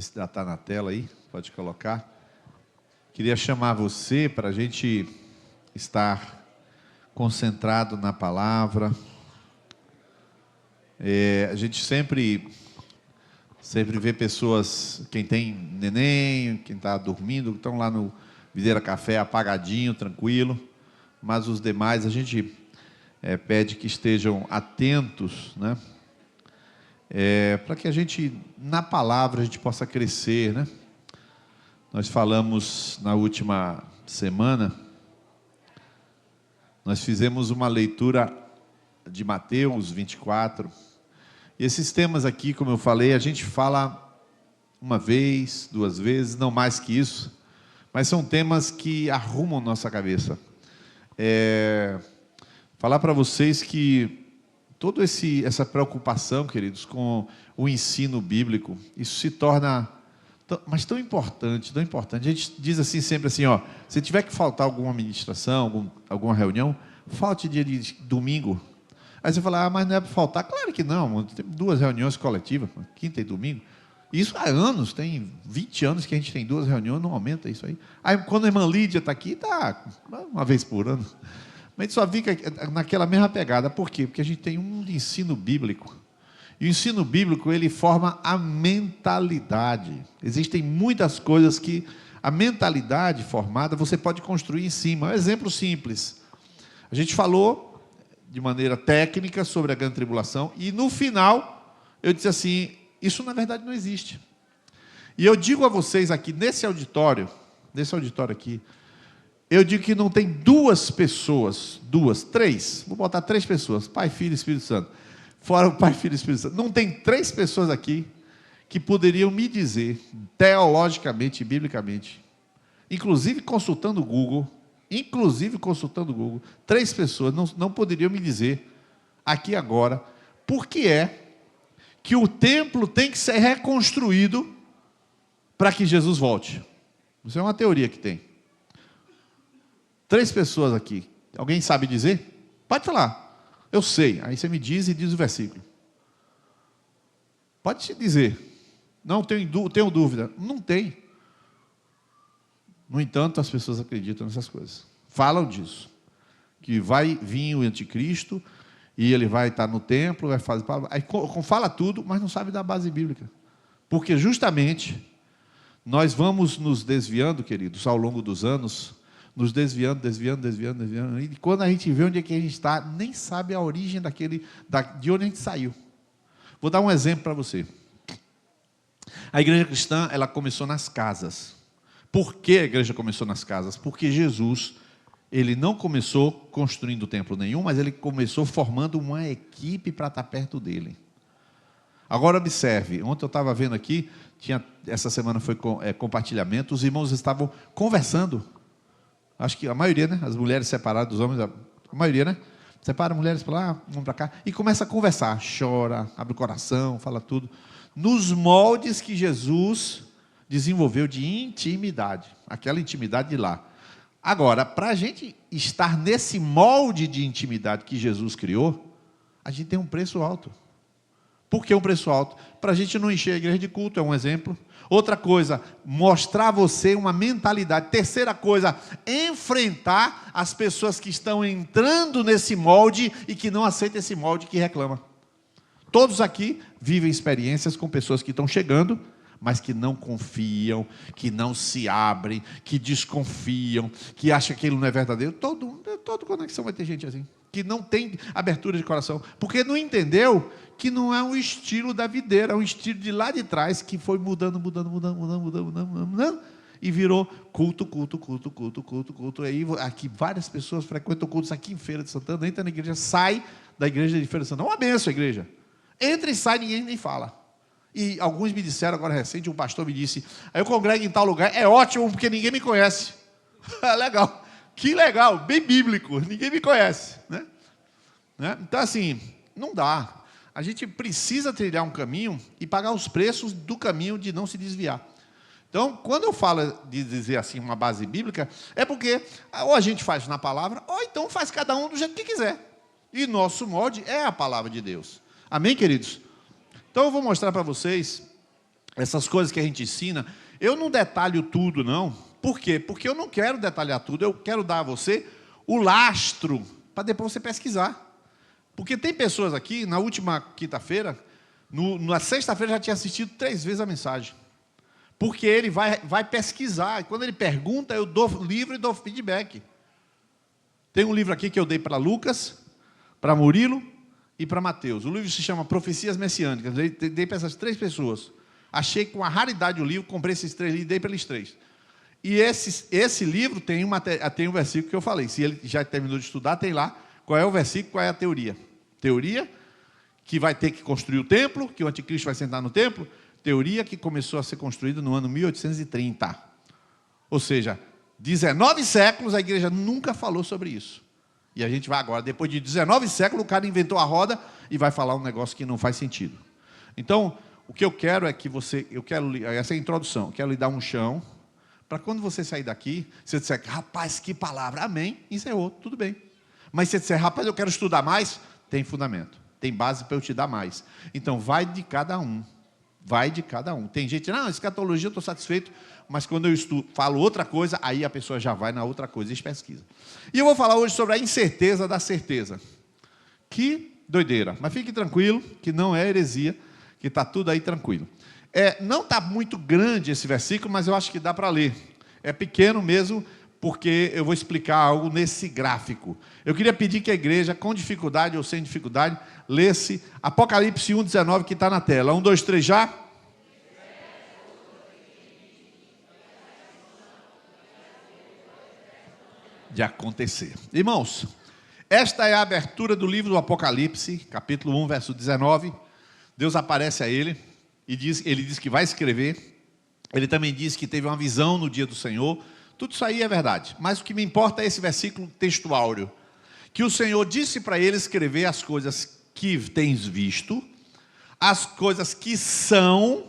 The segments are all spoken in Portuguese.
Já está na tela aí, pode colocar. Queria chamar você para a gente estar concentrado na palavra. A gente sempre vê pessoas, quem tem neném, quem está dormindo, estão lá no Videira Café apagadinho, tranquilo, mas os demais a gente pede que estejam atentos, né? Para que a gente, na palavra, a gente possa crescer, né? Nós falamos na última semana, nós fizemos uma leitura de Mateus 24, e esses temas aqui, como eu falei, a gente fala uma vez, duas vezes, não mais que isso, mas são temas que arrumam nossa cabeça. Falar para vocês que toda essa preocupação, queridos, com o ensino bíblico, isso se torna tão importante, tão importante. A gente diz assim sempre assim, ó, se tiver que faltar alguma ministração, alguma reunião, falte dia de domingo. Aí você fala, mas não é para faltar. Claro que não, tem 2 reuniões coletivas, quinta e domingo. Isso há anos, tem 20 anos que a gente tem 2 reuniões, não aumenta isso aí. Aí quando a irmã Lídia está aqui, está uma vez por ano. Mas a gente só fica naquela mesma pegada. Por quê? Porque a gente tem um de ensino bíblico. E o ensino bíblico, ele forma a mentalidade. Existem muitas coisas que a mentalidade formada, você pode construir em cima. Um exemplo simples. A gente falou de maneira técnica sobre a grande tribulação, e no final, eu disse assim, isso na verdade não existe. E eu digo a vocês aqui, nesse auditório aqui, eu digo que não tem 2 pessoas, 3, vou botar 3 pessoas, Pai, Filho e Espírito Santo. Fora o Pai, Filho e Espírito Santo. Não tem 3 pessoas aqui que poderiam me dizer, teologicamente e biblicamente, inclusive consultando o Google, 3 pessoas não poderiam me dizer, aqui agora, por que é que o templo tem que ser reconstruído para que Jesus volte. Isso é uma teoria que tem. 3 pessoas aqui. Alguém sabe dizer? Pode falar. Eu sei. Aí você me diz e diz o versículo. Pode te dizer. Não tenho dúvida. Não tem. No entanto, as pessoas acreditam nessas coisas. Falam disso. Que vai vir o anticristo e ele vai estar no templo, vai fazer... Aí fala tudo, mas não sabe da base bíblica. Porque justamente nós vamos nos desviando, queridos, ao longo dos anos, nos desviando, e quando a gente vê onde é que a gente está, nem sabe a origem de onde a gente saiu. Vou dar um exemplo para você. A igreja cristã, ela começou nas casas. Por que a igreja começou nas casas? Porque Jesus, ele não começou construindo templo nenhum, mas ele começou formando uma equipe para estar perto dele. Agora observe, ontem eu estava vendo aqui, essa semana foi compartilhamento, os irmãos estavam conversando. Acho que a maioria, né? As mulheres separadas dos homens, a maioria, né? Separa mulheres para lá, vão para cá, e começa a conversar, chora, abre o coração, fala tudo, nos moldes que Jesus desenvolveu de intimidade, aquela intimidade de lá. Agora, para a gente estar nesse molde de intimidade que Jesus criou, a gente tem um preço alto. Por que um preço alto? Para a gente não encher a igreja de culto, é um exemplo. Outra coisa, mostrar a você uma mentalidade. Terceira coisa, enfrentar as pessoas que estão entrando nesse molde e que não aceitam esse molde, que reclamam. Todos aqui vivem experiências com pessoas que estão chegando, mas que não confiam, que não se abrem, que desconfiam, que acham que aquilo não é verdadeiro. Toda conexão vai ter gente assim, que não tem abertura de coração, porque não entendeu que não é um estilo da videira, é um estilo de lá de trás, que foi mudando, e virou culto. Aí aqui várias pessoas frequentam cultos aqui em Feira de Santana, entra na igreja, sai da igreja de Feira de Santana. É uma benção a igreja. Entra e sai, ninguém nem fala. E alguns me disseram agora recente, um pastor me disse, eu congrego em tal lugar, é ótimo porque ninguém me conhece. Legal, que legal, bem bíblico, ninguém me conhece, né? Então assim, não dá. A gente precisa trilhar um caminho e pagar os preços do caminho de não se desviar. Então, quando eu falo de dizer assim uma base bíblica, é porque ou a gente faz na palavra, ou então faz cada um do jeito que quiser. E nosso molde é a palavra de Deus. Amém, queridos? Então eu vou mostrar para vocês essas coisas que a gente ensina, eu não detalho tudo, não. Por quê? Porque eu não quero detalhar tudo, eu quero dar a você o lastro, para depois você pesquisar. Porque tem pessoas aqui, na última quinta-feira, na sexta-feira já tinha assistido 3 vezes a mensagem. Porque ele vai pesquisar, e quando ele pergunta, eu dou livro e dou feedback. Tem um livro aqui que eu dei para Lucas, para Murilo e para Mateus. O livro se chama Profecias Messiânicas, eu dei para essas 3 pessoas. Achei com a raridade o livro, comprei esses 3 livros e dei para eles 3. E esse livro tem um versículo que eu falei. Se ele já terminou de estudar, tem lá qual é o versículo, qual é a teoria. Teoria que vai ter que construir o templo, que o anticristo vai sentar no templo. Teoria que começou a ser construída no ano 1830. Ou seja, 19 séculos a igreja nunca falou sobre isso. E a gente vai agora, depois de 19 séculos, o cara inventou a roda e vai falar um negócio que não faz sentido. Então, o que eu quero é que essa é a introdução, eu quero lhe dar um chão, para quando você sair daqui, você disser, rapaz, que palavra, amém, encerrou, tudo bem. Mas se você disser, rapaz, eu quero estudar mais, tem fundamento, tem base para eu te dar mais. Então, vai de cada um. Vai de cada um. Tem gente, não, escatologia eu estou satisfeito, mas quando eu falo outra coisa, aí a pessoa já vai na outra coisa e pesquisa. E eu vou falar hoje sobre a incerteza da certeza. Que doideira, mas fique tranquilo, que não é heresia, que está tudo aí tranquilo. Não está muito grande esse versículo, mas eu acho que dá para ler. É pequeno mesmo, porque eu vou explicar algo nesse gráfico. Eu queria pedir que a igreja, com dificuldade ou sem dificuldade, lesse Apocalipse 1:19, que está na tela. 1, 2, 3, já? De acontecer. Irmãos, esta é a abertura do livro do Apocalipse, capítulo 1, verso 19. Deus aparece a ele e ele diz que vai escrever. Ele também diz que teve uma visão no dia do Senhor. Tudo isso aí é verdade. Mas o que me importa é esse versículo textuário. Que o Senhor disse para ele escrever as coisas que tens visto, as coisas que são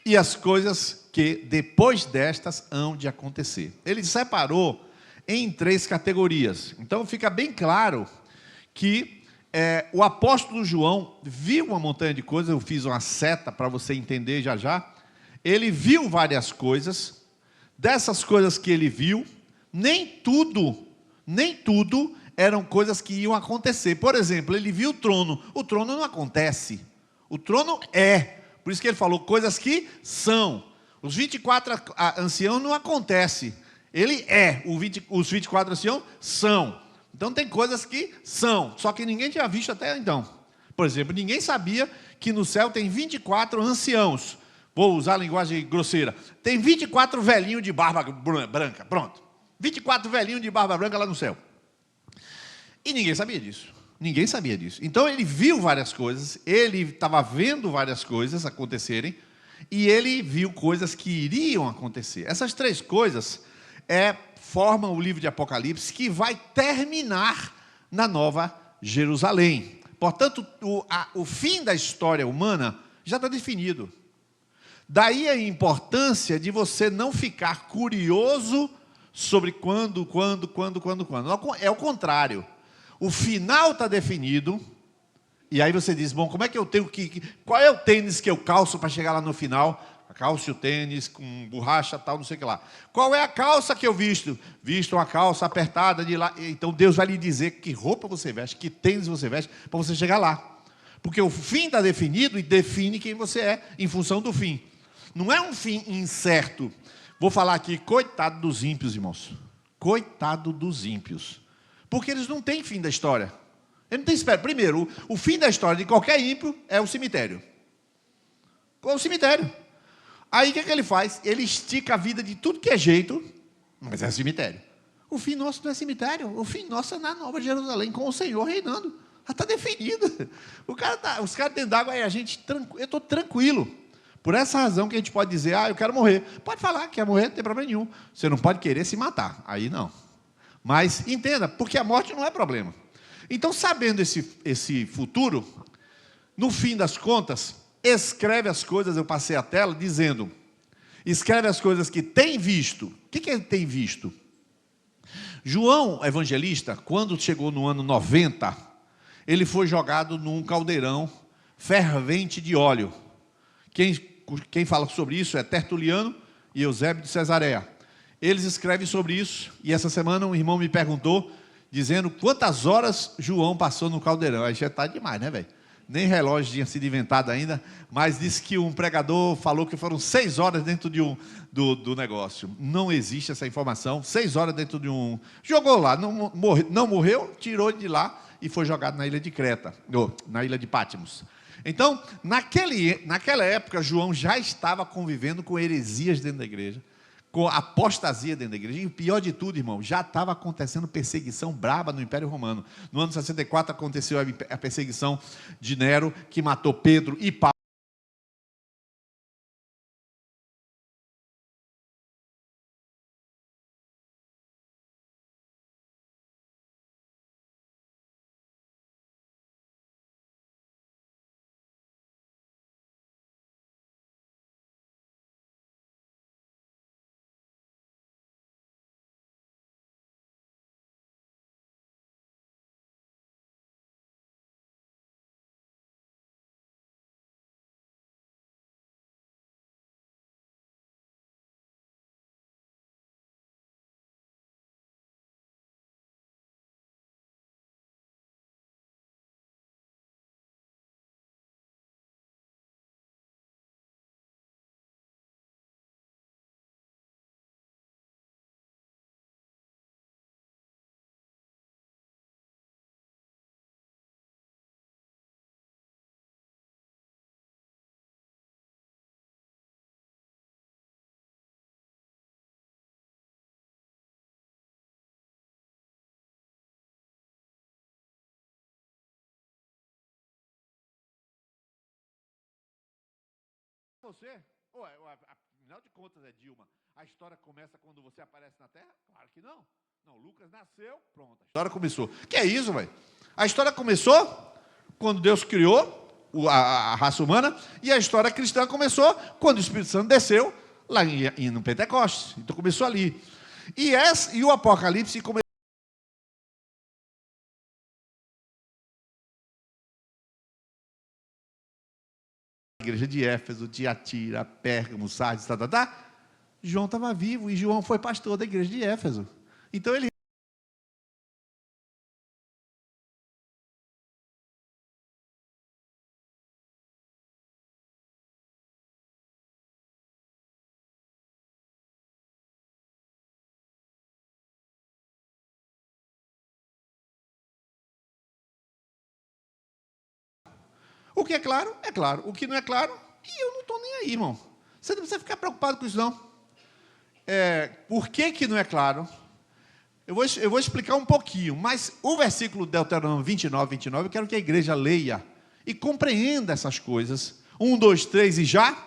e as coisas que depois destas hão de acontecer. Ele separou em 3 categorias. Então fica bem claro que o apóstolo João viu uma montanha de coisas. Eu fiz uma seta para você entender já já. Ele viu várias coisas. Dessas coisas que ele viu, nem tudo eram coisas que iam acontecer. Por exemplo, ele viu o trono não acontece, o trono é, por isso que ele falou coisas que são. Os 24 anciãos não acontece, ele é, os 24 anciãos são. Então tem coisas que são, só que ninguém tinha visto até então. Por exemplo, ninguém sabia que no céu tem 24 anciãos. Vou usar a linguagem grosseira. Tem 24 velhinhos de barba branca, pronto. 24 velhinhos de barba branca lá no céu. E ninguém sabia disso. Ninguém sabia disso. Então ele viu várias coisas, ele estava vendo várias coisas acontecerem, e ele viu coisas que iriam acontecer. Essas 3 coisas formam o livro de Apocalipse, que vai terminar na Nova Jerusalém. Portanto, o fim da história humana já está definido. Daí a importância de você não ficar curioso sobre quando. É o contrário. O final está definido, e aí você diz, bom, como é que eu tenho que... Qual é o tênis que eu calço para chegar lá no final? Calço o tênis com borracha tal, não sei o que lá. Qual é a calça que eu visto? Visto uma calça apertada de lá. Então Deus vai lhe dizer que roupa você veste, que tênis você veste, para você chegar lá. Porque o fim está definido e define quem você é em função do fim. Não é um fim incerto. Vou falar aqui, coitado dos ímpios, irmãos. Coitado dos ímpios. Porque eles não têm fim da história. Ele não tem espera. Primeiro, o fim da história de qualquer ímpio é o cemitério. Qual é o cemitério? Aí o que ele faz? Ele estica a vida de tudo que é jeito, mas é cemitério. O fim nosso não é cemitério. O fim nosso é na Nova Jerusalém, com o Senhor reinando. Já está definido. Os caras dentro d'água, eu estou tranquilo. Por essa razão que a gente pode dizer, eu quero morrer. Pode falar que quer morrer, não tem problema nenhum. Você não pode querer se matar, aí não. Mas entenda, porque a morte não é problema. Então, sabendo esse futuro, no fim das contas, escreve as coisas, eu passei a tela dizendo, escreve as coisas que tem visto. O que ele tem visto? João Evangelista, quando chegou no ano 90, ele foi jogado num caldeirão fervente de óleo, Quem fala sobre isso é Tertuliano e Eusébio de Cesareia. Eles escrevem sobre isso, e essa semana um irmão me perguntou, dizendo quantas horas João passou no caldeirão. Aí já está demais, né, velho? Nem relógio tinha sido inventado ainda, mas disse que um pregador falou que foram 6 horas dentro do negócio. Não existe essa informação. 6 horas dentro de um... Jogou lá, não morreu, tirou de lá e foi jogado na ilha de Creta, ou na ilha de Patmos. Então, naquela época, João já estava convivendo com heresias dentro da igreja, com apostasia dentro da igreja. E o pior de tudo, irmão, já estava acontecendo perseguição braba no Império Romano. No ano 64 aconteceu a perseguição de Nero, que matou Pedro e Paulo. Você, afinal de contas é Dilma, a história começa quando você aparece na Terra? Claro que não. Não, Lucas nasceu, pronto. A história começou. Que é isso, velho? A história começou quando Deus criou a raça humana, e a história cristã começou quando o Espírito Santo desceu lá no Pentecostes. Então começou ali. E o Apocalipse começou. Igreja de Éfeso, Tiatira, Pérgamo, Sardes, João estava vivo e João foi pastor da igreja de Éfeso. Então ele o que é claro, é claro. O que não é claro, e eu não estou nem aí, irmão. Você não precisa ficar preocupado com isso, não. Por que não é claro? Eu vou explicar um pouquinho, mas o versículo de Deuteronômio 29, eu quero que a igreja leia e compreenda essas coisas. 1, 2, 3 e já?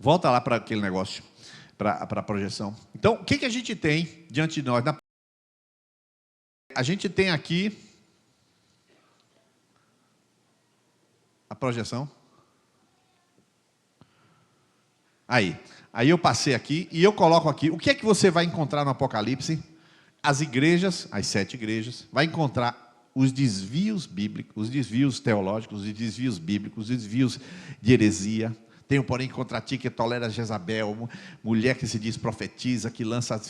Volta lá para aquele negócio, para a projeção. Então, o que a gente tem diante de nós? A gente tem aqui a projeção. Aí eu passei aqui e eu coloco aqui. O que é que você vai encontrar no Apocalipse? As igrejas, as 7 igrejas, vai encontrar os desvios bíblicos, os desvios teológicos, os desvios bíblicos, os desvios de heresia. Tenho, porém, contra ti que tolera Jezabel, mulher que se diz profetiza, que lança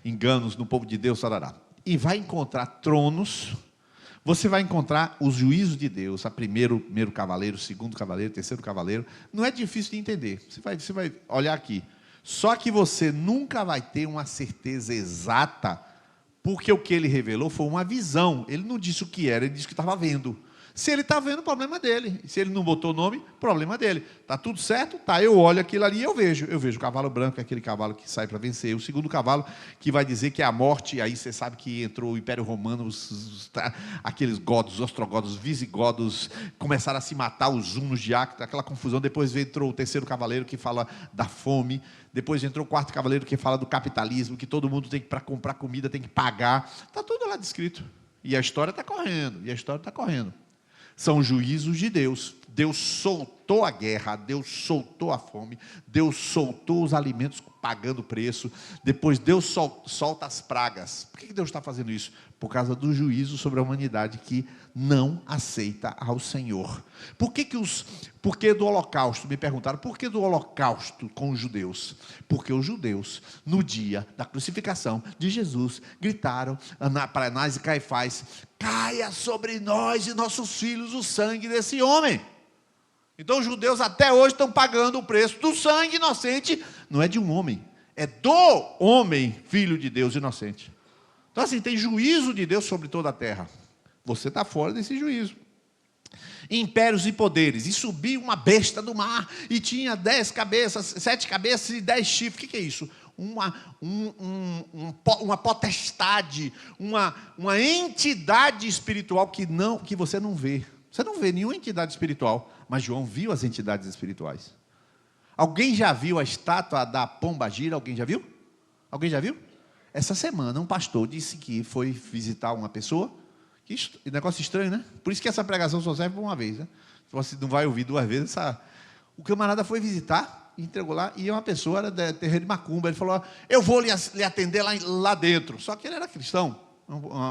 enganos no povo de Deus, tarará. E vai encontrar tronos. Você vai encontrar os juízos de Deus, a primeiro cavaleiro, segundo cavaleiro, terceiro cavaleiro. Não é difícil de entender. Você vai olhar aqui. Só que você nunca vai ter uma certeza exata, porque o que ele revelou foi uma visão. Ele não disse o que era, ele disse que estava vendo. Se ele está vendo, problema dele. Se ele não botou nome, problema dele. Está tudo certo? Tá, eu olho aquilo ali e eu vejo. Eu vejo o cavalo branco, aquele cavalo que sai para vencer. O segundo cavalo, que vai dizer que é a morte. Aí você sabe que entrou o Império Romano, aqueles godos, os ostrogodos, os visigodos, começaram a se matar, os hunos de Acta, aquela confusão. Depois entrou o terceiro cavaleiro, que fala da fome. Depois entrou o quarto cavaleiro, que fala do capitalismo, que todo mundo tem que, para comprar comida, tem que pagar. Está tudo lá descrito. E a história está correndo. São juízos de Deus. Deus soltou a guerra, Deus soltou a fome, Deus soltou os alimentos pagando preço. Depois Deus solta as pragas. Por que Deus está fazendo isso? Por causa do juízo sobre a humanidade que não aceita ao Senhor. Por que do holocausto? Me perguntaram, por que do holocausto com os judeus? Porque os judeus, no dia da crucificação de Jesus, gritaram para Anás e Caifás: caia sobre nós e nossos filhos o sangue desse homem. Então os judeus até hoje estão pagando o preço do sangue inocente. Não é de um homem, é do homem, filho de Deus inocente. Então assim, tem juízo de Deus sobre toda a terra. Você está fora desse juízo. Impérios e poderes. E subiu uma besta do mar, e tinha 10 cabeças, 7 cabeças e 10 chifres. O que é isso? Uma potestade, uma entidade espiritual que você não vê. Você não vê nenhuma entidade espiritual, mas João viu as entidades espirituais. Alguém já viu a estátua da Pombagira? Alguém já viu? Alguém já viu? Essa semana um pastor disse que foi visitar uma pessoa. Que negócio estranho, né? Por isso que essa pregação só serve para uma vez, né? Você não vai ouvir 2 vezes. O camarada foi visitar, entregou lá, e uma pessoa era de terreiro de macumba. Ele falou: eu vou lhe atender lá dentro. Só que ele era cristão,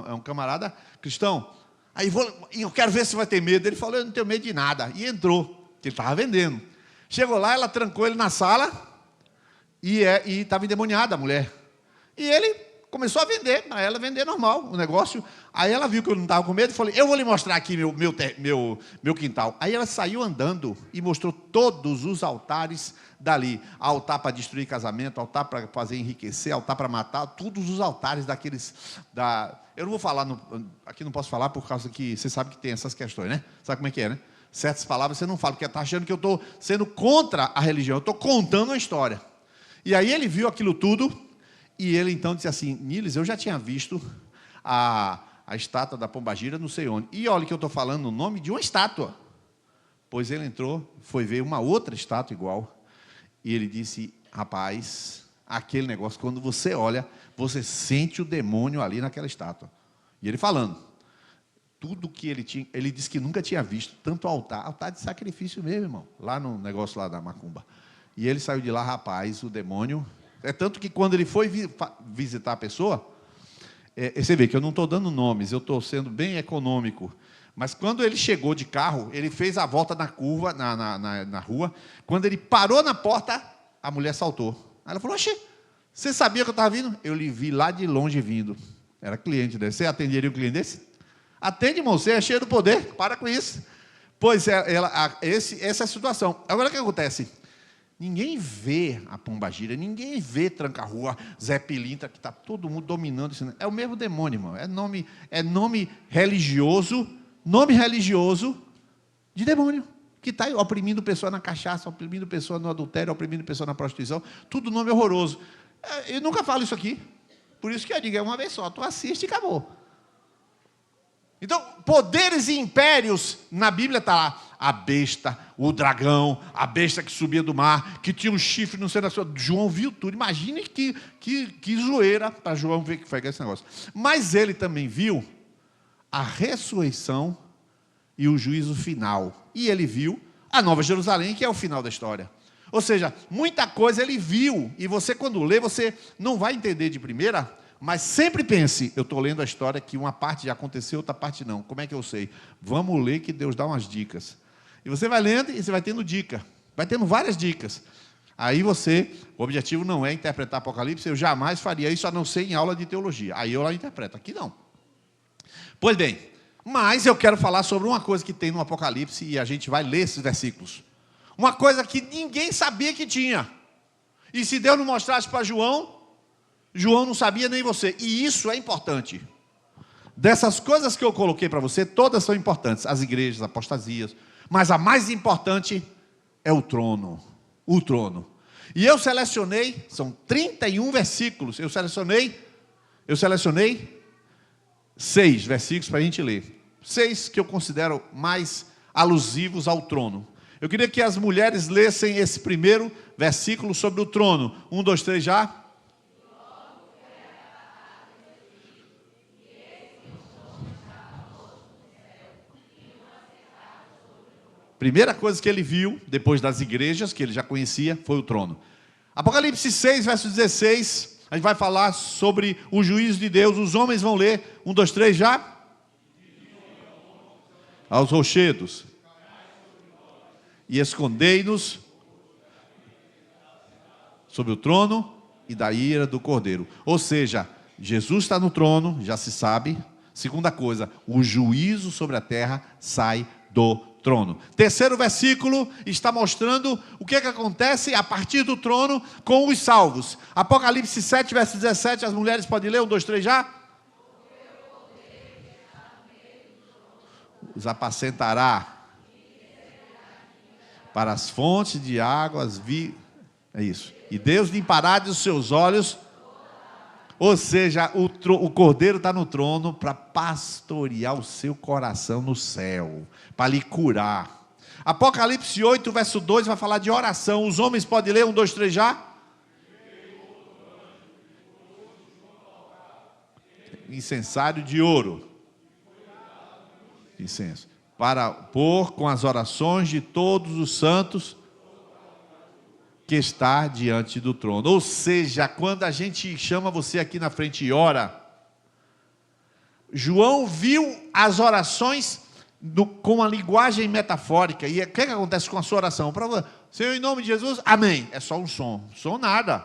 é um camarada cristão. Aí eu quero ver se vai ter medo. Ele falou: eu não tenho medo de nada. E entrou, porque ele estava vendendo. Chegou lá, ela trancou ele na sala, e estava endemoniada a mulher. E ele começou a vender, para ela vender normal o negócio. Aí ela viu que eu não estava com medo e falei: eu vou lhe mostrar aqui meu quintal. Aí ela saiu andando e mostrou todos os altares dali. Altar para destruir casamento, altar para fazer enriquecer, altar para matar, todos os altares daqueles... Eu não vou falar, aqui não posso falar por causa que você sabe que tem essas questões, né? Sabe como é que é, né? Certas palavras você não fala, porque está achando que eu estou sendo contra a religião. Eu estou contando uma história. E aí ele viu aquilo tudo, e ele então disse assim: Niles, eu já tinha visto a estátua da Pombagira, não sei onde. E olha que eu estou falando o nome de uma estátua. Pois ele entrou, foi ver uma outra estátua igual. E ele disse: rapaz, aquele negócio, quando você olha, você sente o demônio ali naquela estátua. E ele falando, tudo que ele tinha, ele disse que nunca tinha visto tanto altar de sacrifício mesmo, irmão, lá no negócio lá da macumba. E ele saiu de lá, rapaz, o demônio... É tanto que quando ele foi visitar a pessoa, você vê que eu não estou dando nomes, eu estou sendo bem econômico. Mas quando ele chegou de carro, ele fez a volta na curva, na rua. Quando ele parou na porta, a mulher saltou. Aí ela falou: oxê, você sabia que eu estava vindo? Eu lhe vi lá de longe vindo. Era cliente desse. Você atenderia um cliente desse? Atende, irmão, você é cheio do poder, para com isso. Pois é, essa é a situação. Agora o que acontece? Ninguém vê a Pombagira, ninguém vê Tranca-Rua, Zé Pilintra, que está todo mundo dominando. É o mesmo demônio, irmão. É nome religioso de demônio, que está oprimindo pessoa na cachaça, oprimindo pessoa no adultério, oprimindo pessoa na prostituição. Tudo nome horroroso. Eu nunca falo isso aqui. Por isso que eu digo, é uma vez só. Tu assiste e acabou. Então, poderes e impérios, na Bíblia está lá, a besta, o dragão, a besta que subia do mar, que tinha um chifre, não sei da sua. João viu tudo. Imagine que zoeira para João ver que foi esse negócio. Mas ele também viu a ressurreição e o juízo final. E ele viu a Nova Jerusalém, que é o final da história. Ou seja, muita coisa ele viu. E você, quando lê, você não vai entender de primeira, mas sempre pense, eu estou lendo a história que uma parte já aconteceu, outra parte não. Como é que eu sei? Vamos ler que Deus dá umas dicas. E você vai lendo e você vai tendo dica. Vai tendo várias dicas. Aí o objetivo não é interpretar Apocalipse, eu jamais faria isso, a não ser em aula de teologia. Aí eu lá interpreto, aqui não. Pois bem, mas eu quero falar sobre uma coisa que tem no Apocalipse, e a gente vai ler esses versículos. Uma coisa que ninguém sabia que tinha. E se Deus não mostrasse para João, João não sabia nem você. E isso é importante. Dessas coisas que eu coloquei para você, todas são importantes. As igrejas, apostasias. Mas a mais importante é o trono. O trono. E eu selecionei, são 31 versículos. Eu selecionei 6 versículos para a gente ler. 6 que eu considero mais alusivos ao trono. Eu queria que as mulheres lessem esse primeiro versículo sobre o trono. 1, 2, 3, já. Primeira coisa que ele viu, depois das igrejas, que ele já conhecia, foi o trono. Apocalipse 6, verso 16, a gente vai falar sobre o juízo de Deus. Os homens vão ler, 1, 2, 3, já? Aos rochedos. E escondei-nos sobre o trono e da ira do Cordeiro. Ou seja, Jesus está no trono, já se sabe. Segunda coisa, o juízo sobre a terra sai do trono. Terceiro versículo está mostrando o que acontece a partir do trono com os salvos. Apocalipse 7, verso 17, as mulheres podem ler, 1, 2, 3, já? Os apacentará para as fontes de águas, é isso. E Deus limpará dos seus olhos. Ou seja, o Cordeiro está no trono para pastorear o seu coração no céu, para lhe curar. Apocalipse 8, verso 2, vai falar de oração. Os homens podem ler, 1, 2, 3, já? Incensário de ouro. Incenso. Para pôr com as orações de todos os santos que está diante do trono. Ou seja, quando a gente chama você aqui na frente e ora, João viu as orações com a linguagem metafórica. E o que acontece com a sua oração? Senhor, em nome de Jesus, amém. É só um som. Som nada.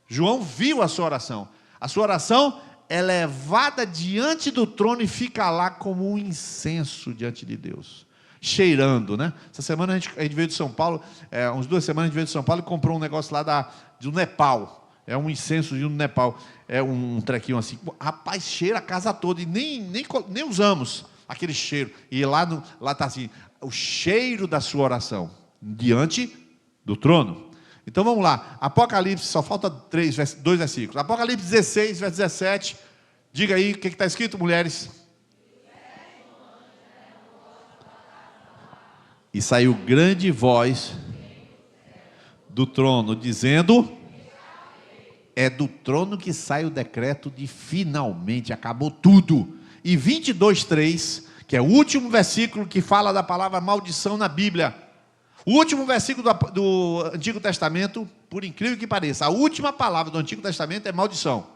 João viu a sua oração. A sua oração é levada diante do trono e fica lá como um incenso diante de Deus. Cheirando, né? Essa semana a gente veio de São Paulo, uns 2 semanas a gente veio de São Paulo e comprou um negócio lá do Nepal. É um incenso do Nepal. É um trequinho assim. Rapaz, cheira a casa toda e nem usamos aquele cheiro. E lá está assim, o cheiro da sua oração diante do trono. Então vamos lá. Apocalipse, só falta 2 versículos. Apocalipse 16, verso 17. Diga aí o que está escrito, mulheres. E saiu grande voz do trono, dizendo: é do trono que sai o decreto de finalmente, acabou tudo. E 22:3, que é o último versículo que fala da palavra maldição na Bíblia. O último versículo do Antigo Testamento, por incrível que pareça, a última palavra do Antigo Testamento é maldição.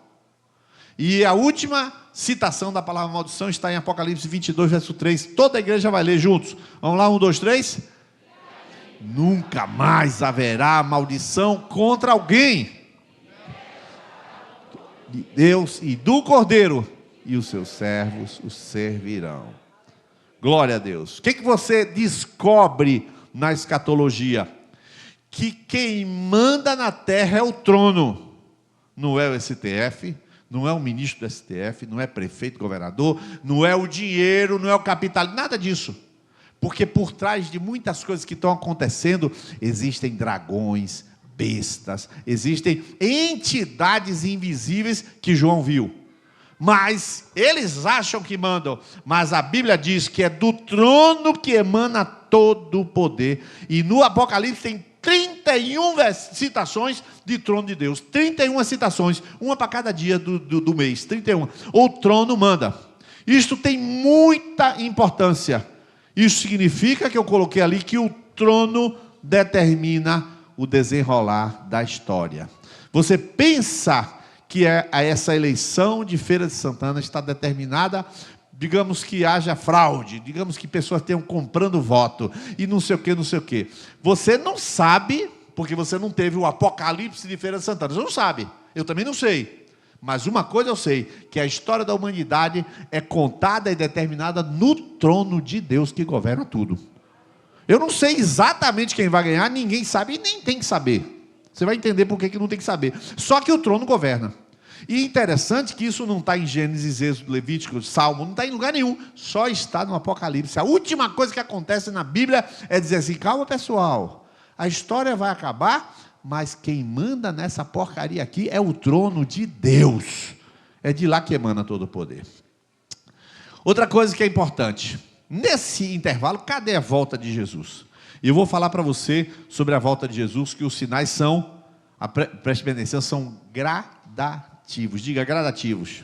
E a última citação da palavra maldição está em Apocalipse 22, verso 3. Toda a igreja vai ler juntos. Vamos lá, 1, 2, 3. Nunca mais haverá maldição contra alguém de Deus e do Cordeiro, e os seus servos o servirão. Glória a Deus. O que você descobre na escatologia? Que quem manda na terra é o trono, não é o STF, não é o ministro do STF, não é prefeito, governador, não é o dinheiro, não é o capital, nada disso. Porque por trás de muitas coisas que estão acontecendo, existem dragões, bestas, existem entidades invisíveis que João viu. Mas eles acham que mandam, mas a Bíblia diz que é do trono que emana todo o poder. E no Apocalipse tem 31 citações de trono de Deus, 31 citações, uma para cada dia do mês, 31. O trono manda. Isto tem muita importância. Isso significa que eu coloquei ali que o trono determina o desenrolar da história. Você pensa que essa eleição de Feira de Santana está determinada, digamos que haja fraude, digamos que pessoas tenham comprando voto, e não sei o que, não sei o que. Você não sabe, porque você não teve o apocalipse de Feira de Santana, você não sabe, eu também não sei. Mas uma coisa eu sei, que a história da humanidade é contada e determinada no trono de Deus que governa tudo. Eu não sei exatamente quem vai ganhar, ninguém sabe e nem tem que saber. Você vai entender por que não tem que saber. Só que o trono governa. E interessante que isso não está em Gênesis, Êxodo, Levítico, Salmo, não está em lugar nenhum, só está no Apocalipse. A última coisa que acontece na Bíblia é dizer assim: calma pessoal, a história vai acabar, mas quem manda nessa porcaria aqui é o trono de Deus. É de lá que emana todo o poder. Outra coisa que é importante, nesse intervalo, cadê a volta de Jesus? E eu vou falar para você sobre a volta de Jesus, que os sinais são, preste bem atenção, são gradativos. Diga, gradativos.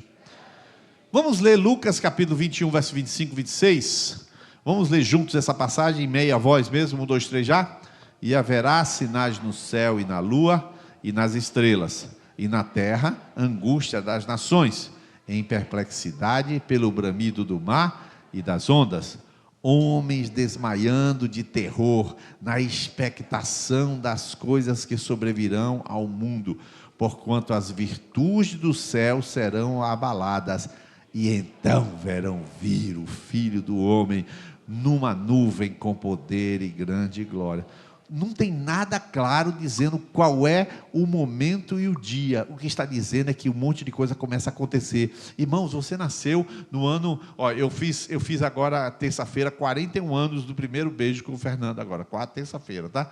Vamos ler Lucas capítulo 21, verso 25 e 26. Vamos ler juntos essa passagem, em meia voz mesmo, 1, 2, 3 já. E haverá sinais no céu e na lua e nas estrelas, e na terra angústia das nações, em perplexidade pelo bramido do mar e das ondas, homens desmaiando de terror, na expectação das coisas que sobrevirão ao mundo, porquanto as virtudes do céu serão abaladas, e então verão vir o Filho do Homem numa nuvem com poder e grande glória. Não tem nada claro dizendo qual é o momento e o dia. O que está dizendo é que um monte de coisa começa a acontecer. Irmãos, você nasceu no ano... eu fiz agora, terça-feira, 41 anos do primeiro beijo com o Fernando agora. Terça-feira, tá?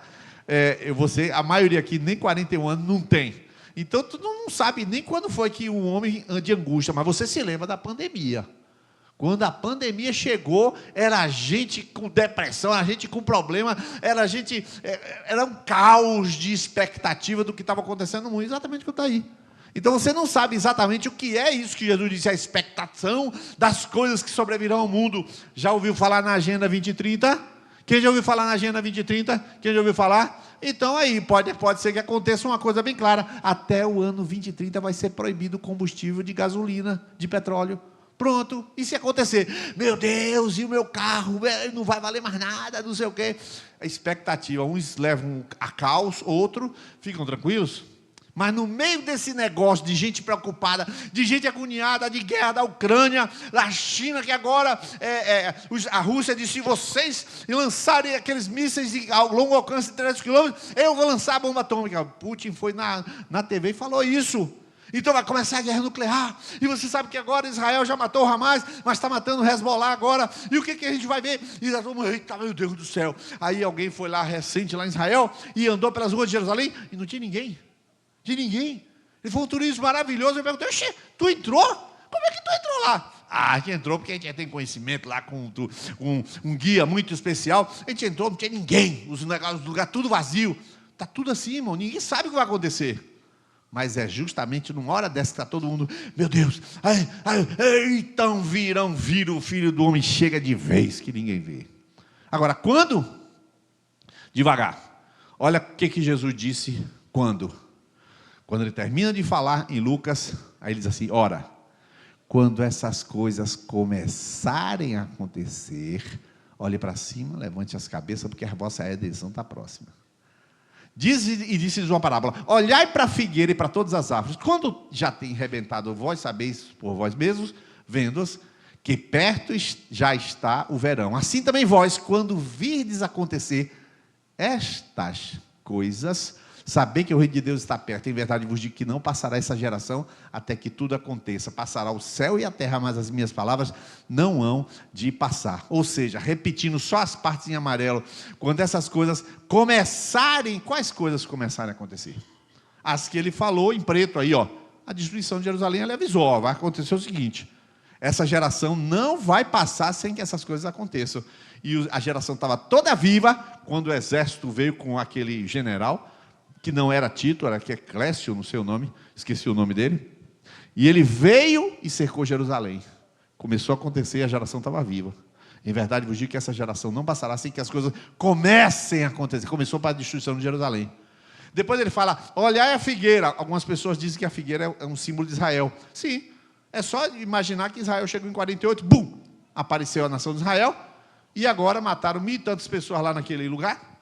A maioria aqui nem 41 anos não tem. Então, tu não sabe nem quando foi que um homem de angústia, mas você se lembra da pandemia. Quando a pandemia chegou, era gente com depressão, era gente com problema, era um caos de expectativa do que estava acontecendo no mundo, exatamente o que está aí. Então você não sabe exatamente o que é isso que Jesus disse, a expectação das coisas que sobrevirão ao mundo. Já ouviu falar na Agenda 2030? Quem já ouviu falar na Agenda 2030? Quem já ouviu falar? Então aí, pode ser que aconteça uma coisa bem clara, até o ano 2030 vai ser proibido o combustível de gasolina, de petróleo. Pronto, e se acontecer? Meu Deus, e o meu carro não vai valer mais nada, não sei o quê. A expectativa, uns levam a caos, outros ficam tranquilos. Mas no meio desse negócio de gente preocupada, de gente agoniada, de guerra da Ucrânia, da China, que agora a Rússia disse: se vocês lançarem aqueles mísseis de longo alcance de 300 quilômetros, eu vou lançar a bomba atômica. Putin foi na TV e falou isso. Então vai começar a guerra nuclear, e você sabe que agora Israel já matou o Hamas, mas está matando o Hezbollah agora, e o que a gente vai ver? E nós vamos, eita, meu Deus do céu. Aí alguém foi lá recente, lá em Israel, e andou pelas ruas de Jerusalém, e não tinha ninguém, ele foi um turismo maravilhoso. Eu perguntei: tu entrou? Como é que tu entrou lá? A gente entrou porque a gente tem conhecimento lá com um guia muito especial. A gente entrou, não tinha ninguém, os lugares tudo vazio, está tudo assim, irmão, ninguém sabe o que vai acontecer. Mas é justamente numa hora dessa que está todo mundo: meu Deus, então virão o Filho do Homem, chega de vez que ninguém vê. Agora, quando? Devagar. Olha o que Jesus disse quando ele termina de falar em Lucas, aí ele diz assim: ora, quando essas coisas começarem a acontecer, olhe para cima, levante as cabeças, porque a vossa redenção está próxima. Disse-lhes uma parábola: olhai para a figueira e para todas as árvores, quando já tem rebentado, vós sabeis por vós mesmos, vendo-as, que perto já está o verão. Assim também vós, quando virdes acontecer estas coisas, sabei que o reino de Deus está perto. Em verdade vos digo que não passará essa geração até que tudo aconteça. Passará o céu e a terra, mas as minhas palavras não hão de passar. Ou seja, repetindo só as partes em amarelo, quando essas coisas começarem, quais coisas começarem a acontecer? As que ele falou em preto aí, a destruição de Jerusalém. Ele avisou, ó, vai acontecer o seguinte, essa geração não vai passar sem que essas coisas aconteçam. E a geração estava toda viva, quando o exército veio com aquele general, que não era Tito, era que é Clécio, não sei o nome, esqueci o nome dele, e ele veio e cercou Jerusalém. Começou a acontecer e a geração estava viva. Em verdade, vos digo que essa geração não passará sem que as coisas comecem a acontecer. Começou para a destruição de Jerusalém. Depois ele fala, olhai a figueira. Algumas pessoas dizem que a figueira é um símbolo de Israel. Sim, é só imaginar que Israel chegou em 48, bum, apareceu a nação de Israel, e agora mataram 1.000 e tantas pessoas lá naquele lugar.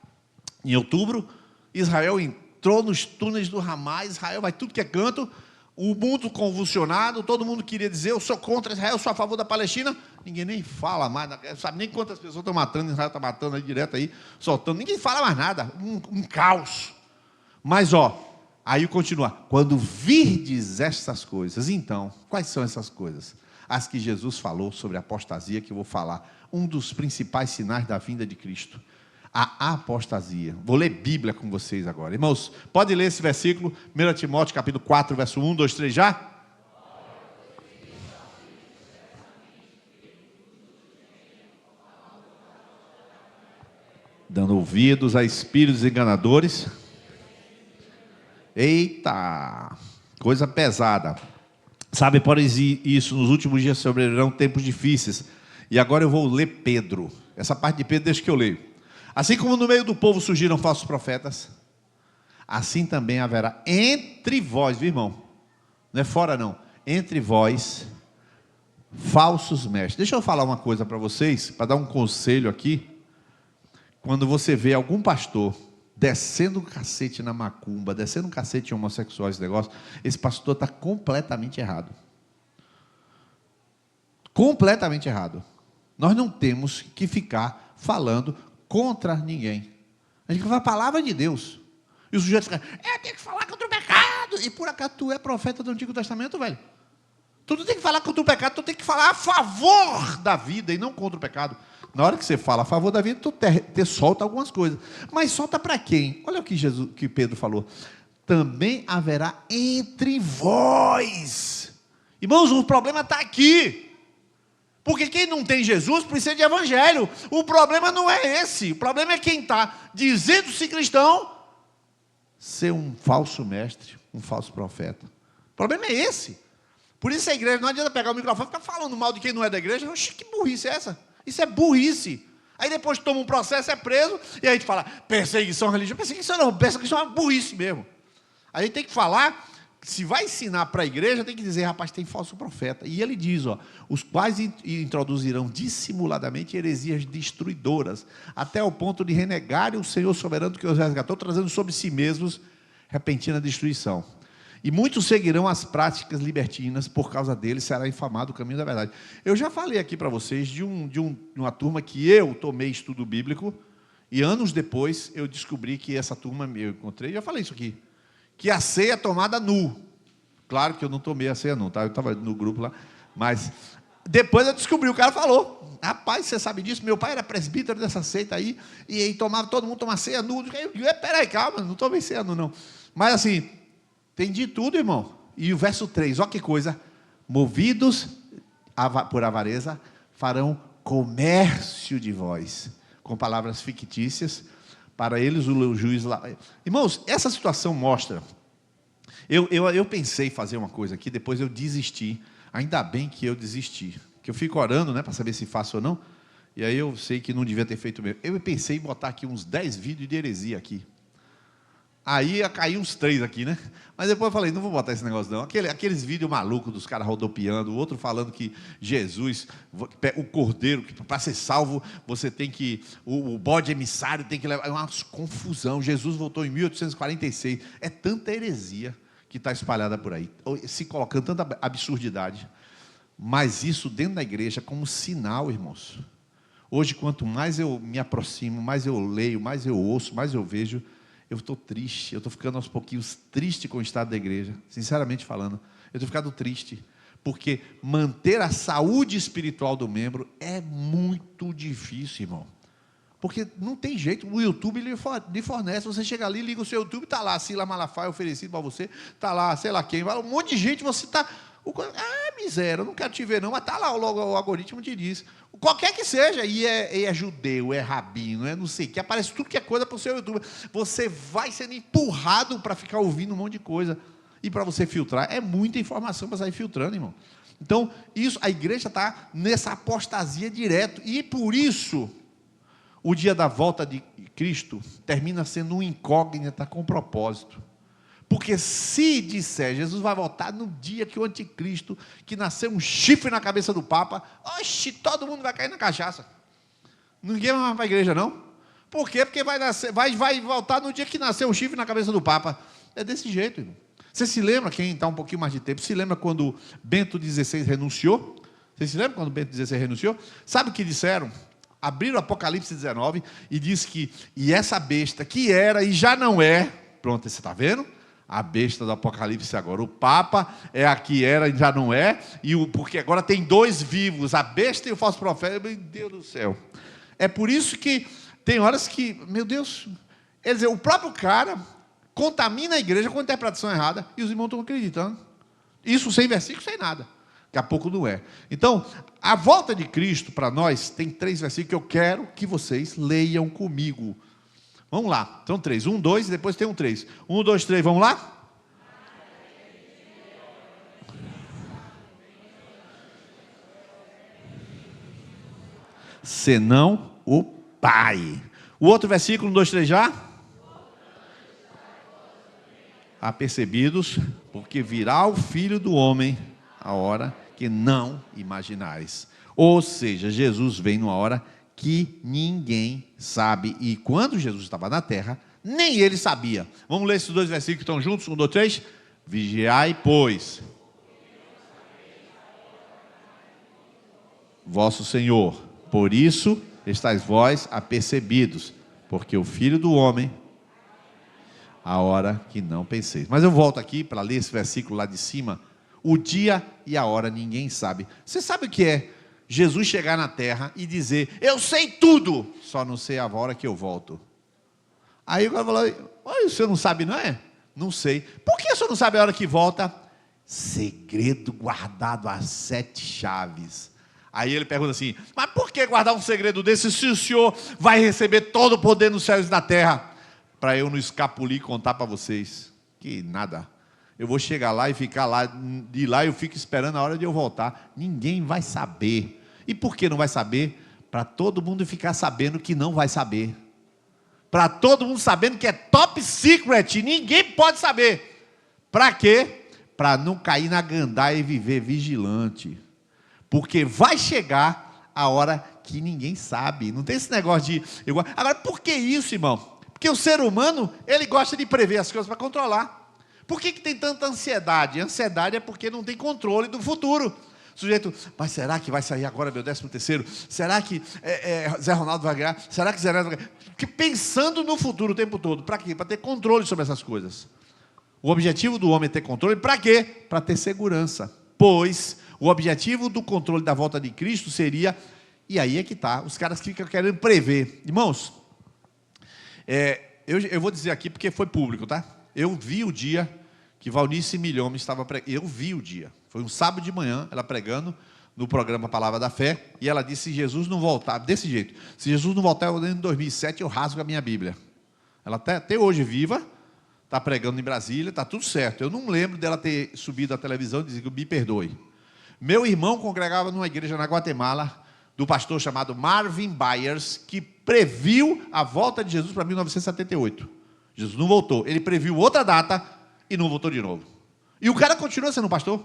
Em outubro, Israel entrou nos túneis do Ramá, Israel vai tudo que é canto, o mundo convulsionado, todo mundo queria dizer, eu sou contra Israel, eu sou a favor da Palestina. Ninguém nem fala mais, não sabe nem quantas pessoas estão matando, Israel está matando aí direto aí, soltando, ninguém fala mais nada, um caos. Mas aí continua, quando virdes estas coisas, então, quais são essas coisas? As que Jesus falou sobre a apostasia, que eu vou falar, um dos principais sinais da vinda de Cristo, a apostasia. Vou ler Bíblia com vocês agora. Irmãos, pode ler esse versículo, 1 Timóteo capítulo 4, verso 1, 2, 3 já? Dando ouvidos a espíritos enganadores. Eita, coisa pesada. Sabe, por isso, nos últimos dias sobrevirão tempos difíceis. E agora eu vou ler Pedro. Essa parte de Pedro deixa que eu leio. Assim como no meio do povo surgiram falsos profetas, assim também haverá entre vós, viu, irmão? Não é fora não, entre vós, falsos mestres. Deixa eu falar uma coisa para vocês, para dar um conselho aqui. Quando você vê algum pastor descendo um cacete na macumba, descendo um cacete em homossexuais, esse pastor está completamente errado. Completamente errado. Nós não temos que ficar falando contra ninguém. A gente fala a palavra de Deus. E o sujeito fica, tem que falar contra o pecado. E por acaso tu é profeta do Antigo Testamento, velho? Tu não tem que falar contra o pecado, tu tem que falar a favor da vida e não contra o pecado. Na hora que você fala a favor da vida, tu te solta algumas coisas. Mas solta para quem? Olha o que Pedro falou. Também haverá entre vós. Irmãos, o problema está aqui. Porque quem não tem Jesus precisa de evangelho. O problema não é esse. O problema é quem está dizendo-se cristão ser um falso mestre, um falso profeta. O problema é esse. Por isso a igreja não adianta pegar o microfone e ficar falando mal de quem não é da igreja. Oxi, que burrice é essa? Isso é burrice. Aí depois toma um processo, é preso, e aí a gente fala, perseguição religiosa. Perseguição não, perseguição é uma burrice mesmo. Aí a gente tem que falar, se vai ensinar para a igreja, tem que dizer, rapaz, tem falso profeta. E ele diz, os quais introduzirão dissimuladamente heresias destruidoras, até o ponto de renegarem o Senhor soberano que os resgatou, trazendo sobre si mesmos repentina destruição. E muitos seguirão as práticas libertinas, por causa deles será infamado o caminho da verdade. Eu já falei aqui para vocês de uma turma que eu tomei estudo bíblico, e anos depois eu descobri que essa turma eu encontrei, já falei isso aqui, que a ceia é tomada nu. Claro que eu não tomei a ceia não, tá? Eu estava no grupo lá, mas depois eu descobri, o cara falou, rapaz, você sabe disso? Meu pai era presbítero dessa seita aí, e aí todo mundo tomava ceia nu. Peraí, calma, não tomei ceia nu não. Mas assim, tem de tudo, irmão. E o verso 3, olha que coisa. Movidos por avareza, farão comércio de vós, com palavras fictícias, para eles o juiz lá. Irmãos, essa situação mostra. Eu pensei em fazer uma coisa aqui, depois eu desisti. Ainda bem que eu desisti. Que eu fico orando, né, para saber se faço ou não. E aí eu sei que não devia ter feito mesmo. Eu pensei em botar aqui uns 10 vídeos de heresia aqui. Aí ia cair uns 3 aqui, né? Mas depois eu falei, não vou botar esse negócio não. Aqueles vídeos malucos dos caras rodopiando, o outro falando que Jesus, o cordeiro, que para ser salvo, você tem que, o bode emissário tem que levar, é uma confusão. Jesus voltou em 1846. É tanta heresia que está espalhada por aí, se colocando tanta absurdidade. Mas isso dentro da igreja como sinal, irmãos. Hoje, quanto mais eu me aproximo, mais eu leio, mais eu ouço, mais eu vejo, eu estou triste, eu estou ficando aos pouquinhos triste com o estado da igreja, sinceramente falando, eu estou ficando triste, porque manter a saúde espiritual do membro é muito difícil, irmão. Porque não tem jeito, o YouTube lhe fornece, você chega ali, liga o seu YouTube, está lá, Silas Malafaia oferecido para você, está lá, sei lá quem, um monte de gente, você está... miséria, eu não quero te ver não, mas está lá, o algoritmo te diz. Qualquer que seja, e é judeu, é rabino, é não sei o que, aparece tudo que é coisa para o seu YouTube. Você vai sendo empurrado para ficar ouvindo um monte de coisa. E para você filtrar, é muita informação para sair filtrando, irmão. Então, a igreja está nessa apostasia direto. E por isso, o dia da volta de Cristo termina sendo uma incógnita com propósito. Porque se disser, Jesus vai voltar no dia que o anticristo, que nasceu um chifre na cabeça do Papa, oxe, todo mundo vai cair na cachaça. Ninguém vai mais para a igreja, não. Por quê? Porque vai voltar no dia que nasceu um chifre na cabeça do Papa. É desse jeito, irmão. Você se lembra, quem está um pouquinho mais de tempo, se lembra quando Bento XVI renunciou? Você se lembra quando Bento XVI renunciou? Sabe o que disseram? Abriram o Apocalipse 19 e diz que, e essa besta que era e já não é, pronto, você está vendo? A besta do Apocalipse agora, o Papa é a que era e já não é, porque agora tem dois vivos, a besta e o falso profeta, meu Deus do céu. É por isso que tem horas que, meu Deus, quer dizer, o próprio cara contamina a igreja com a interpretação errada, e os irmãos estão acreditando. Isso sem versículo, sem nada. Daqui a pouco não é. Então, a volta de Cristo para nós, tem 3 versículos que eu quero que vocês leiam comigo. Vamos lá, são 3. 1, 2 e depois tem um 3. 1, 2, 3, vamos lá? Senão o Pai. O outro versículo, 1, 2, 3 já? Apercebidos, porque virá o Filho do Homem a hora que não imaginais. Ou seja, Jesus vem numa hora que ninguém sabe. E quando Jesus estava na terra, nem ele sabia. Vamos ler esses 2 versículos que estão juntos? 1, 2, 3. Vigiai, pois, vosso Senhor. Por isso estáis vós apercebidos, porque o Filho do Homem a hora que não penseis. Mas eu volto aqui para ler esse versículo lá de cima. O dia e a hora ninguém sabe. Você sabe o que é Jesus chegar na terra e dizer, eu sei tudo, só não sei a hora que eu volto. Aí o cara falou, oi, o senhor não sabe, não é? Não sei. Por que o senhor não sabe a hora que volta? Segredo guardado às 7 chaves. Aí ele pergunta assim, mas por que guardar um segredo desse se o senhor vai receber todo o poder nos céus e na terra? Para eu não escapulir e contar para vocês. Que nada. Eu vou chegar lá e ficar lá. De lá eu fico esperando a hora de eu voltar. Ninguém vai saber. E por que não vai saber? Para todo mundo ficar sabendo que não vai saber. Para todo mundo sabendo que é top secret. Ninguém pode saber. Para quê? Para não cair na gandaia e viver vigilante. Porque vai chegar a hora que ninguém sabe. Não tem esse negócio de... Agora, por que isso, irmão? Porque o ser humano, ele gosta de prever as coisas para controlar. Por que tem tanta ansiedade? A ansiedade é porque não tem controle do futuro. O sujeito, mas será que vai sair agora meu 13º? Será que Zé Ronaldo vai ganhar? Será que Zé Ronaldo vai ganhar? Porque pensando no futuro o tempo todo. Para quê? Para ter controle sobre essas coisas. O objetivo do homem é ter controle. Para quê? Para ter segurança. Pois o objetivo do controle da volta de Cristo seria... E aí é que está. Os caras ficam querendo prever. Irmãos... eu vou dizer aqui porque foi público, tá? Eu vi o dia que Valnice Milhome estava pregando. Eu vi o dia. Foi um sábado de manhã, ela pregando no programa Palavra da Fé. E ela disse, se Jesus não voltar, desse jeito. Se Jesus não voltar em 2007, eu rasgo a minha Bíblia. Ela até hoje viva, está pregando em Brasília, está tudo certo. Eu não lembro dela ter subido à televisão e dizer que me perdoe. Meu irmão congregava numa igreja na Guatemala, do pastor chamado Marvin Byers, que previu a volta de Jesus para 1978. Jesus não voltou. Ele previu outra data e não voltou de novo. E o cara continua sendo pastor.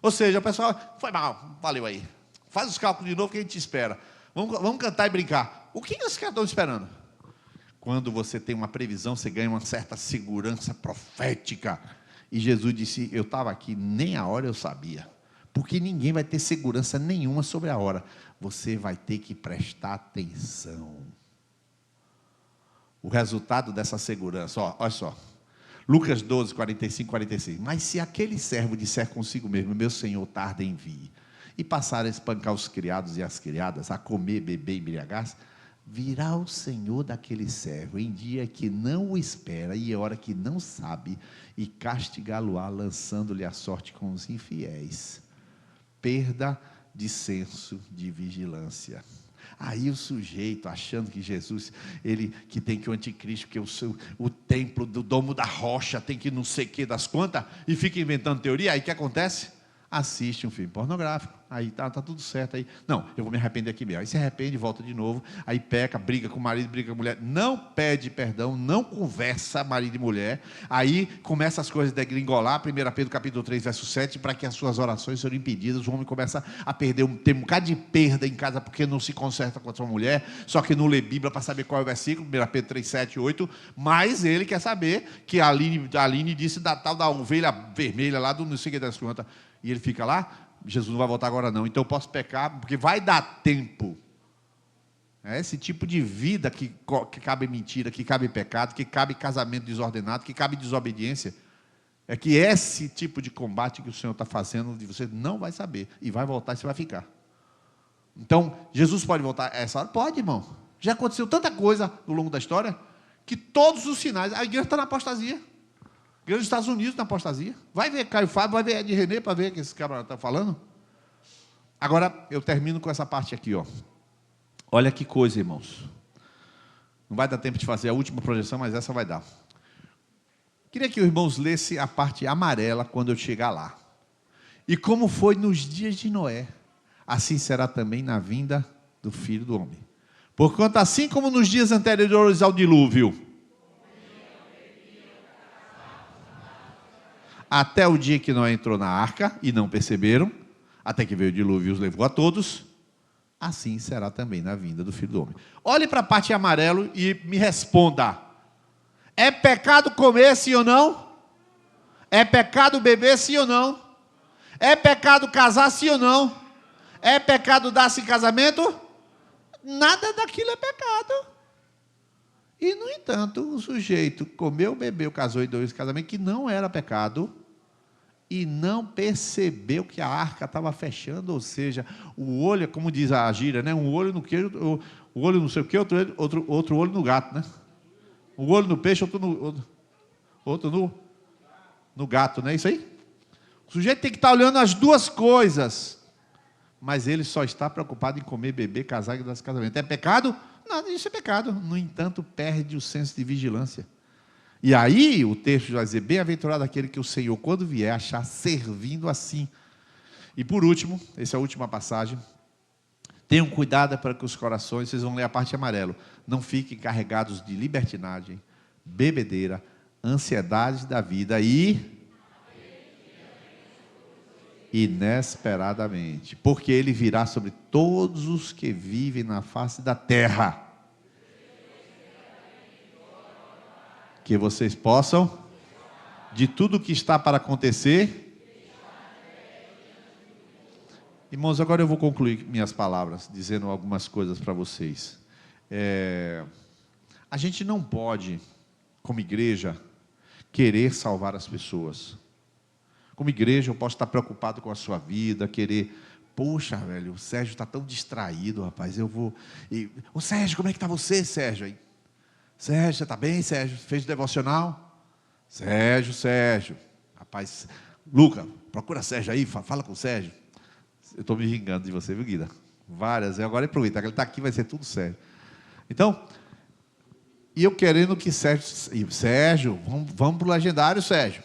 Ou seja, o pessoal, foi mal, valeu aí. Faz os cálculos de novo que a gente espera. Vamos cantar e brincar. O que esses caras estão esperando? Quando você tem uma previsão, você ganha uma certa segurança profética. E Jesus disse, eu estava aqui, nem a hora eu sabia. Porque ninguém vai ter segurança nenhuma sobre a hora. Você vai ter que prestar atenção. O resultado dessa segurança, olha só. Lucas 12, 45, 46. Mas se aquele servo disser consigo mesmo, meu senhor tarda em vir, e passar a espancar os criados e as criadas, a comer, beber e embriagar-se, virá o Senhor daquele servo em dia que não o espera e hora que não sabe, e castigá-lo-á, lançando-lhe a sorte com os infiéis. Perda de senso de vigilância. Aí o sujeito, achando que Jesus, ele que tem que o anticristo, que o templo do domo da rocha, tem que não sei o que das quantas, e fica inventando teoria. Aí o que acontece? Assiste um filme pornográfico, aí tá tudo certo, aí, não, eu vou me arrepender aqui mesmo, aí se arrepende, volta de novo, aí peca, briga com o marido, briga com a mulher, não pede perdão, não conversa marido e mulher, aí começa as coisas a degringolar. 1 Pedro capítulo 3, verso 7, para que as suas orações sejam impedidas, o homem começa a perder, tem um bocado de perda em casa, porque não se conserta com a sua mulher, só que não lê Bíblia para saber qual é o versículo, 1 Pedro 3, 7, 8, mas ele quer saber, que a Aline disse da tal da ovelha vermelha, lá do não sei o que das quantas, e ele fica lá, Jesus não vai voltar agora não, então eu posso pecar, porque vai dar tempo. É esse tipo de vida que cabe mentira, que cabe pecado, que cabe casamento desordenado, que cabe desobediência. É que esse tipo de combate que o Senhor está fazendo, você não vai saber, e vai voltar e você vai ficar. Então, Jesus pode voltar a essa hora? Pode, irmão. Já aconteceu tanta coisa no longo da história, que todos os sinais, a igreja está na apostasia. A igreja dos Estados Unidos na apostasia. Vai ver Caio Fábio, vai ver Ed René, para ver o que esse cara está falando. Agora, eu termino com essa parte aqui, ó. Olha que coisa, irmãos. Não vai dar tempo de fazer a última projeção, mas essa vai dar. Queria que os irmãos lessem a parte amarela quando eu chegar lá. E como foi nos dias de Noé, assim será também na vinda do Filho do Homem. Porquanto assim como nos dias anteriores ao dilúvio, até o dia que Noé entrou na arca e não perceberam, até que veio o dilúvio e os levou a todos, assim será também na vinda do Filho do Homem. Olhe para a parte amarela e me responda: é pecado comer, sim ou não? É pecado beber, sim ou não? É pecado casar, sim ou não? É pecado dar-se em casamento? Nada daquilo é pecado. E, no entanto, o sujeito comeu, bebeu, casou e deu esse casamento, que não era pecado, e não percebeu que a arca estava fechando, ou seja, o olho, como diz a gíria, né? Um olho no queijo, o olho não sei o que, outro olho no gato, né? Um olho no peixe, outro no gato, não é isso aí? O sujeito tem que estar olhando as duas coisas, mas ele só está preocupado em comer, beber, casar e dar esse casamento. É pecado? Nada disso é pecado. No entanto, perde o senso de vigilância. E aí, o texto vai dizer: bem-aventurado aquele que o Senhor, quando vier, achar servindo assim. E por último, essa é a última passagem. Tenham cuidado para que os corações, vocês vão ler a parte amarela, não fiquem carregados de libertinagem, bebedeira, ansiedade da vida e inesperadamente, porque ele virá sobre todos os que vivem na face da terra. Que vocês possam, de tudo que está para acontecer. Irmãos, agora eu vou concluir minhas palavras, dizendo algumas coisas para vocês. A gente não pode, como igreja, querer salvar as pessoas. Como igreja, eu posso estar preocupado com a sua vida, querer... Poxa, velho, o Sérgio está tão distraído, rapaz, eu vou... Ô Sérgio, como é que está você, Sérgio? Aí, Sérgio, você está bem, Sérgio? Fez o devocional? Sérgio. Rapaz, Luca, procura Sérgio aí, fala com o Sérgio. Eu estou me vingando de você, viu, Guida? Várias, agora aproveita, que ele está aqui, vai ser tudo sério. Então, e eu querendo que Sérgio, vamos para o legendário, Sérgio.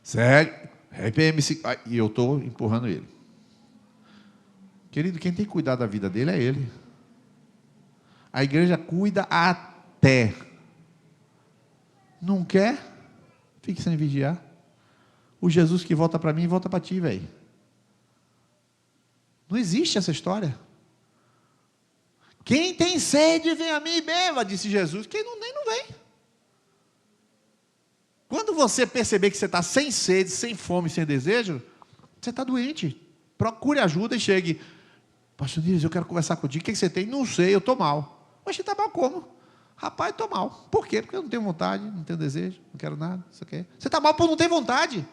Sérgio, RPM5, e eu estou empurrando ele. Querido, quem tem que cuidar da vida dele é ele. A igreja cuida até. Não quer? Fique sem vigiar. O Jesus que volta para mim, volta para ti, velho. Não existe essa história. Quem tem sede, vem a mim e beba, disse Jesus. Quem não tem, não vem. Quando você perceber que você está sem sede, sem fome, sem desejo, você está doente. Procure ajuda e chegue. Pastor Nils, eu quero conversar contigo. O que você tem? Não sei, eu estou mal. Mas você está mal como? Rapaz, estou mal. Por quê? Porque eu não tenho vontade, não tenho desejo, não quero nada. Você está mal por não ter vontade.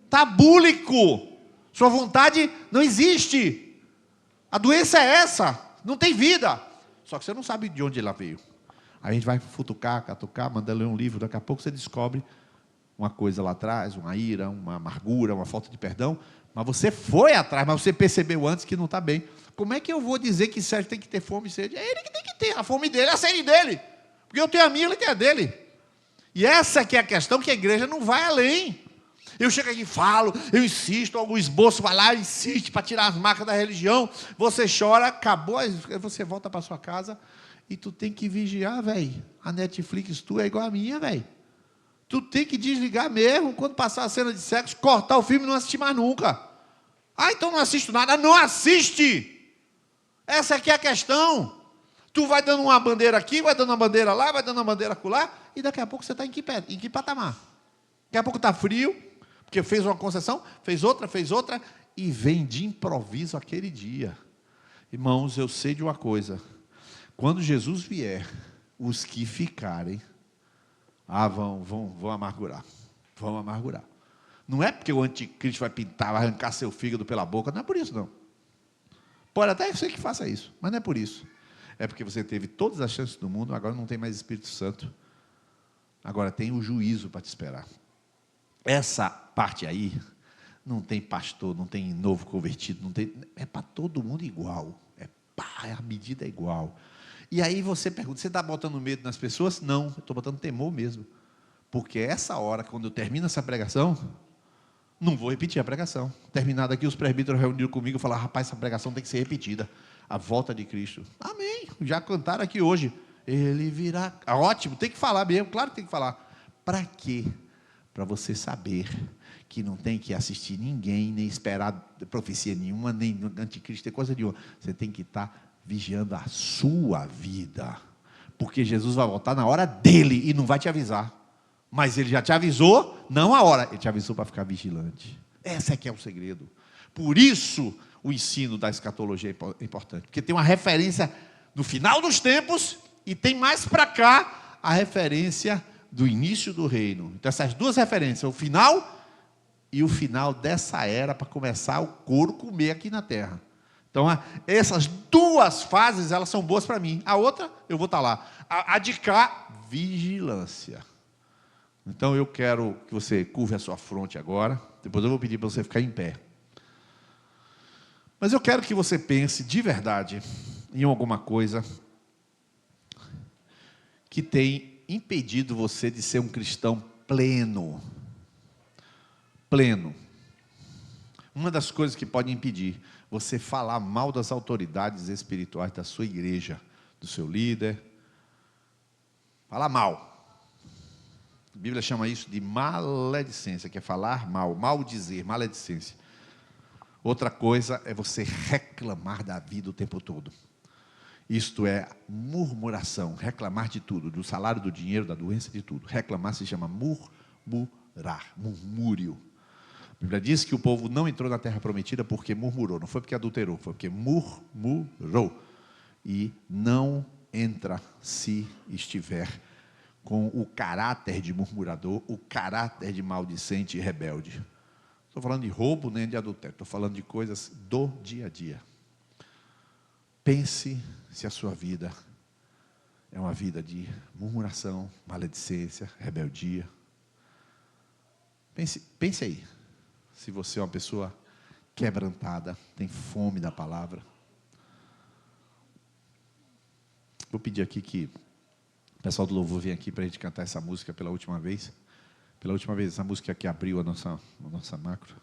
Está búlico. Sua vontade não existe. A doença é essa. Não tem vida. Só que você não sabe de onde ela veio. Aí a gente vai futucar, catucar, manda ler um livro, daqui a pouco você descobre uma coisa lá atrás, uma ira, uma amargura, uma falta de perdão, mas você foi atrás, mas você percebeu antes que não está bem. Como é que eu vou dizer que Sérgio tem que ter fome e sede? É ele que tem que ter, a fome dele é a sede dele, porque eu tenho a minha, ele tem a dele. E essa que é a questão, que a igreja não vai além. Eu chego aqui e falo, eu insisto, algum esboço vai lá, insiste para tirar as marcas da religião, você chora, acabou, aí você volta para sua casa e tu tem que vigiar, velho. A Netflix tua é igual a minha, velho. Tu tem que desligar mesmo, quando passar a cena de sexo, cortar o filme e não assistir mais nunca. Ah, então não assisto nada. Não assiste! Essa aqui é a questão. Tu vai dando uma bandeira aqui, vai dando uma bandeira lá, vai dando uma bandeira acolá, e daqui a pouco você está em que patamar? Daqui a pouco está frio, porque fez uma concessão, fez outra, e vem de improviso aquele dia. Irmãos, eu sei de uma coisa. Quando Jesus vier, os que ficarem, vão amargurar. Vão amargurar. Não é porque o anticristo vai pintar, vai arrancar seu fígado pela boca, não é por isso, não. Pode até ser que faça isso, mas não é por isso. É porque você teve todas as chances do mundo, agora não tem mais Espírito Santo. Agora tem o juízo para te esperar. Essa parte aí, não tem pastor, não tem novo convertido, não tem, é para todo mundo igual. A medida é igual. E aí você pergunta, você está botando medo nas pessoas? Não, eu estou botando temor mesmo. Porque essa hora, quando eu termino essa pregação, não vou repetir a pregação. Terminado aqui, os presbíteros reuniram comigo e falaram, rapaz, essa pregação tem que ser repetida. A volta de Cristo. Amém. Já cantaram aqui hoje. Ele virá. Ótimo, tem que falar mesmo, claro que tem que falar. Para quê? Para você saber que não tem que assistir ninguém, nem esperar profecia nenhuma, nem anticristo, nem coisa nenhuma. Você tem que estar vigiando a sua vida, porque Jesus vai voltar na hora dele e não vai te avisar, mas ele já te avisou, não a hora, ele te avisou para ficar vigilante. Esse é que é o segredo. Por isso o ensino da escatologia é importante, porque tem uma referência no final dos tempos e tem mais para cá a referência do início do reino. Então essas duas referências, o final e o final dessa era, para começar o couro comer aqui na terra. Então, essas duas fases, elas são boas para mim. A outra, eu vou estar lá. A de cá, vigilância. Então, eu quero que você curve a sua fronte agora. Depois eu vou pedir para você ficar em pé. Mas eu quero que você pense de verdade em alguma coisa que tem impedido você de ser um cristão pleno. Pleno. Uma das coisas que pode impedir você falar mal das autoridades espirituais da sua igreja, do seu líder, falar mal. A Bíblia chama isso de maledicência, que é falar mal, maldizer, maledicência. Outra coisa é você reclamar da vida o tempo todo. Isto é murmuração, reclamar de tudo, do salário, do dinheiro, da doença, de tudo. Reclamar se chama murmurar, murmúrio. A Bíblia diz que o povo não entrou na terra prometida porque murmurou, não foi porque adulterou, foi porque murmurou. E não entra se estiver com o caráter de murmurador, o caráter de maldicente e rebelde. Estou falando de roubo nem de adultério, estou falando de coisas do dia a dia. Pense se a sua vida é uma vida de murmuração, maledicência, rebeldia. Pense aí. Se você é uma pessoa quebrantada, tem fome da palavra. Vou pedir aqui que o pessoal do louvor venha aqui para a gente cantar essa música pela última vez. Pela última vez, essa música que abriu a nossa macro.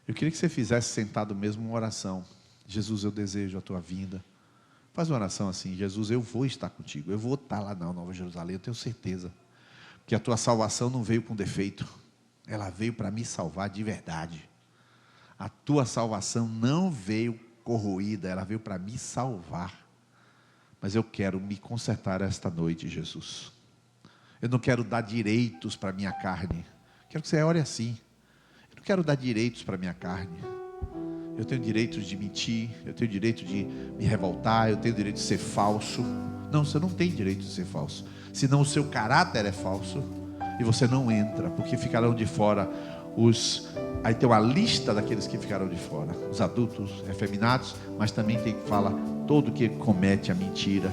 Eu queria que você fizesse sentado mesmo uma oração. Jesus, eu desejo a tua vinda. Faz uma oração assim, Jesus, eu vou estar contigo, eu vou estar lá na Nova Jerusalém, eu tenho certeza. Porque a tua salvação não veio com defeito, ela veio para me salvar de verdade. A tua salvação não veio corroída, ela veio para me salvar. Mas eu quero me consertar esta noite, Jesus. Eu não quero dar direitos para a minha carne. Quero que você ore assim. Eu não quero dar direitos para a minha carne. Eu tenho direito de mentir, eu tenho direito de me revoltar, eu tenho direito de ser falso. Não, você não tem direito de ser falso. Senão o seu caráter é falso. E você não entra, porque ficarão de fora os... Aí tem uma lista daqueles que ficarão de fora. Os adultos, efeminados, mas também tem que falar todo que comete a mentira.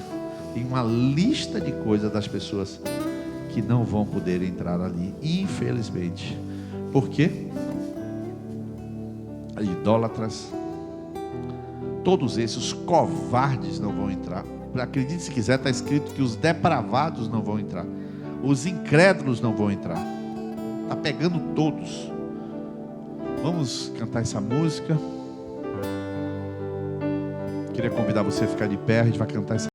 Tem uma lista de coisas das pessoas que não vão poder entrar ali, infelizmente. Por quê? Idólatras, todos esses, os covardes não vão entrar. Acredite se quiser, está escrito que os depravados não vão entrar, os incrédulos não vão entrar. Está pegando todos. Vamos cantar essa música. Queria convidar você a ficar de pé, a gente vai cantar essa